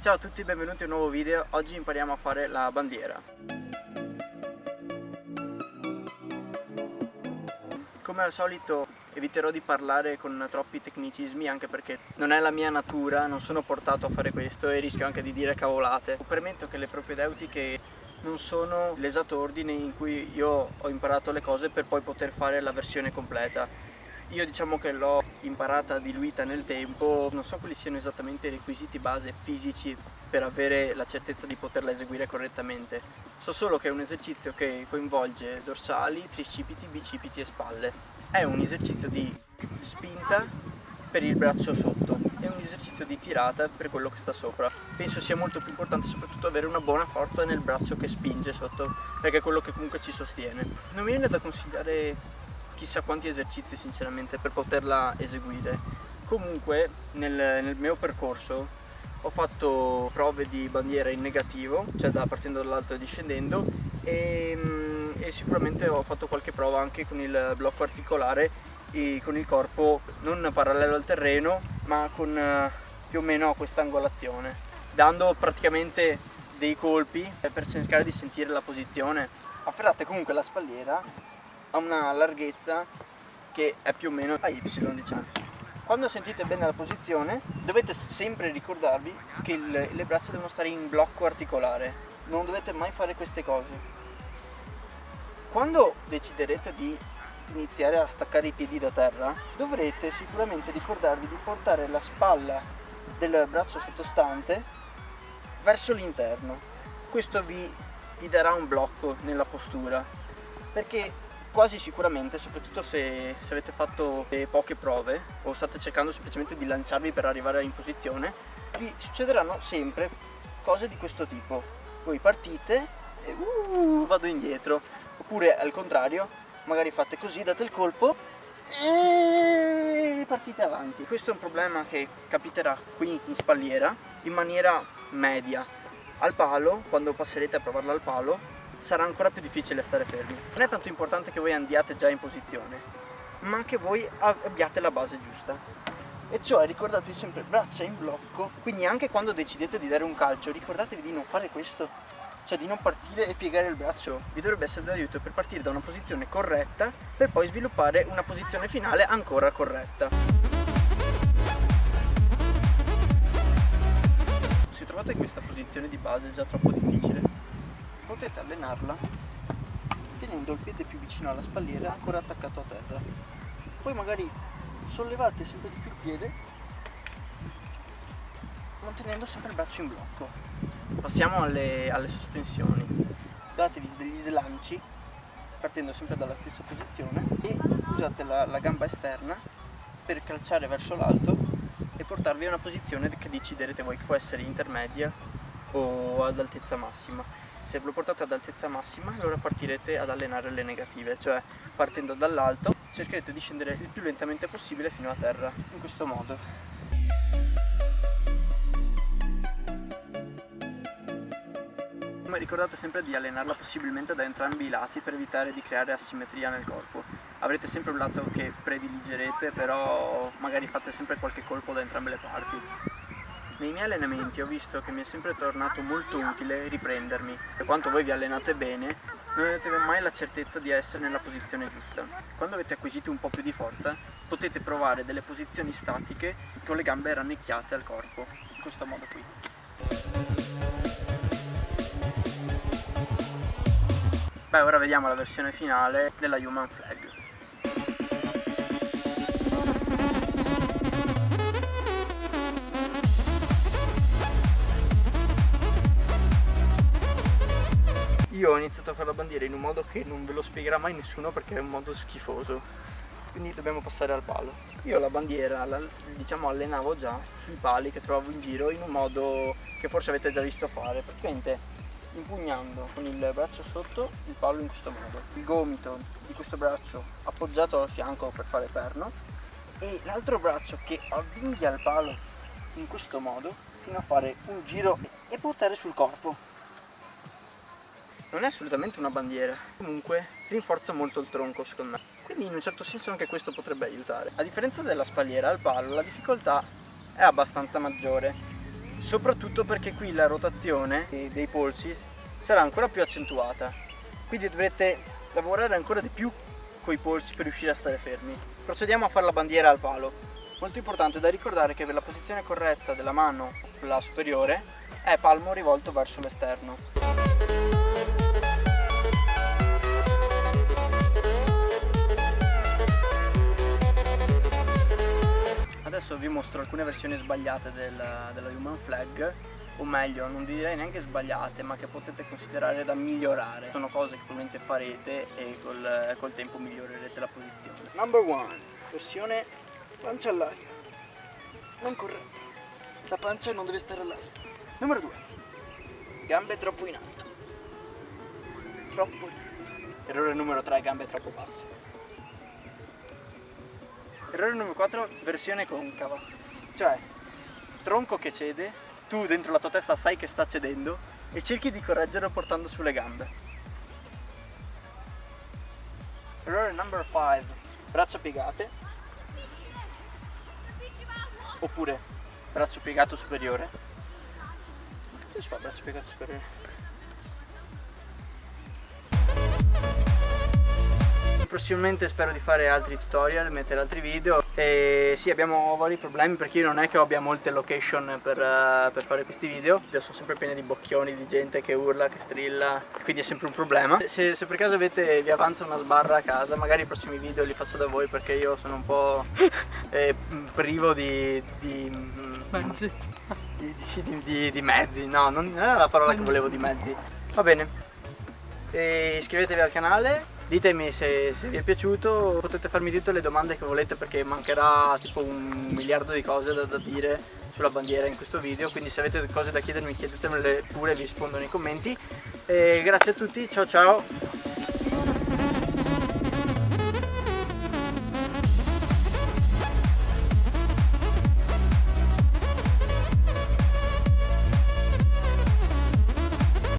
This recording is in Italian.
Ciao a tutti, benvenuti a un nuovo video. Oggi impariamo a fare la bandiera. Come al solito eviterò di parlare con troppi tecnicismi, anche perché non è la mia natura, non sono portato a fare questo e rischio anche di dire cavolate. Premetto che le propedeutiche non sono l'esattordine in cui io ho imparato le cose per poi poter fare la versione completa. Io diciamo che l'ho imparata diluita nel tempo, non so quali siano esattamente i requisiti base fisici per avere la certezza di poterla eseguire correttamente. So solo che è un esercizio che coinvolge dorsali, tricipiti, bicipiti e spalle. È un esercizio di spinta per il braccio sotto e un esercizio di tirata per quello che sta sopra. Penso sia molto più importante soprattutto avere una buona forza nel braccio che spinge sotto, perché è quello che comunque ci sostiene. Non mi viene da consigliare chissà quanti esercizi sinceramente per poterla eseguire. Comunque nel mio percorso ho fatto prove di bandiera in negativo, cioè partendo dall'alto e discendendo, e sicuramente ho fatto qualche prova anche con il blocco articolare e con il corpo non parallelo al terreno ma con più o meno questa angolazione, dando praticamente dei colpi per cercare di sentire la posizione. Afferrate comunque la spalliera ha una larghezza che è più o meno a Y, diciamo. Quando sentite bene la posizione dovete sempre ricordarvi che le braccia devono stare in blocco articolare, non dovete mai fare queste cose. Quando deciderete di iniziare a staccare i piedi da terra dovrete sicuramente ricordarvi di portare la spalla del braccio sottostante verso l'interno. Questo vi darà un blocco nella postura, perché quasi sicuramente, soprattutto se avete fatto poche prove o state cercando semplicemente di lanciarvi per arrivare in posizione, vi succederanno sempre cose di questo tipo. Voi partite e vado indietro, oppure al contrario, magari fate così, date il colpo e partite avanti. Questo è un problema che capiterà qui in spalliera in maniera media. Al palo, quando passerete a provarla al palo, sarà ancora più difficile stare fermi. Non è tanto importante che voi andiate già in posizione, ma che voi abbiate la base giusta. E cioè ricordatevi sempre braccia in blocco, quindi anche quando decidete di dare un calcio ricordatevi di non fare questo, cioè di non partire e piegare il braccio. Vi dovrebbe essere d'aiuto per partire da una posizione corretta per poi sviluppare una posizione finale ancora corretta. Se trovate questa posizione di base già troppo difficile, potete allenarla tenendo il piede più vicino alla spalliera ancora attaccato a terra. Poi magari sollevate sempre di più il piede mantenendo sempre il braccio in blocco. Passiamo alle sospensioni. Datevi degli slanci partendo sempre dalla stessa posizione e usate la gamba esterna per calciare verso l'alto e portarvi a una posizione che deciderete voi, che può essere intermedia o ad altezza massima. Se lo portate ad altezza massima, allora partirete ad allenare le negative, cioè partendo dall'alto cercherete di scendere il più lentamente possibile fino a terra, in questo modo. Ma ricordate sempre di allenarla possibilmente da entrambi i lati per evitare di creare asimmetria nel corpo. Avrete sempre un lato che prediligerete, però magari fate sempre qualche colpo da entrambe le parti. Nei miei allenamenti ho visto che mi è sempre tornato molto utile riprendermi. Per quanto voi vi allenate bene, non avete mai la certezza di essere nella posizione giusta. Quando avete acquisito un po' più di forza, potete provare delle posizioni statiche con le gambe rannicchiate al corpo, in questo modo qui. Beh, ora vediamo la versione finale della Human Flag. Io ho iniziato a fare la bandiera in un modo che non ve lo spiegherà mai nessuno perché è un modo schifoso, quindi dobbiamo passare al palo. Io la bandiera diciamo allenavo già sui pali che trovavo in giro in un modo che forse avete già visto fare, praticamente impugnando con il braccio sotto il palo in questo modo, il gomito di questo braccio appoggiato al fianco per fare perno e l'altro braccio che avvinghia il palo in questo modo fino a fare un giro e portare sul corpo. Non è assolutamente una bandiera, comunque rinforza molto il tronco secondo me, quindi in un certo senso anche questo potrebbe aiutare. A differenza della spalliera al palo la difficoltà è abbastanza maggiore, soprattutto perché qui la rotazione dei polsi sarà ancora più accentuata, quindi dovrete lavorare ancora di più coi polsi per riuscire a stare fermi. Procediamo a fare la bandiera al palo. Molto importante da ricordare che la posizione corretta della mano, la superiore, è palmo rivolto verso l'esterno. Adesso vi mostro alcune versioni sbagliate della Human Flag, o meglio, non direi neanche sbagliate, ma che potete considerare da migliorare. Sono cose che probabilmente farete e col tempo migliorerete la posizione. Number 1, versione pancia all'aria, non corretta. La pancia non deve stare all'aria. Numero 2, gambe troppo in alto. Troppo in alto. Errore numero 3, gambe troppo basse. Errore numero 4, versione concava, cioè tronco che cede, tu dentro la tua testa sai che sta cedendo e cerchi di correggerlo portando sulle gambe. Errore number 5, braccia piegate, oppure braccio piegato superiore. Cosa si fa braccio piegato superiore? Prossimamente spero di fare altri tutorial, mettere altri video e sì, abbiamo vari problemi perché io non è che abbia molte location per fare questi video. Sono sempre pieni di bocchioni, di gente che urla, che strilla, quindi è sempre un problema. Se per caso vi avanza una sbarra a casa, magari i prossimi video li faccio da voi perché io sono un po' privo di mezzi, no, non era la parola che volevo, di mezzi. Va bene, e iscrivetevi al canale. Ditemi se vi è piaciuto, potete farmi tutte le domande che volete perché mancherà tipo 1 miliardo di cose da dire sulla bandiera in questo video, quindi se avete cose da chiedermi chiedetemele pure, vi rispondo nei commenti. E grazie a tutti, ciao ciao!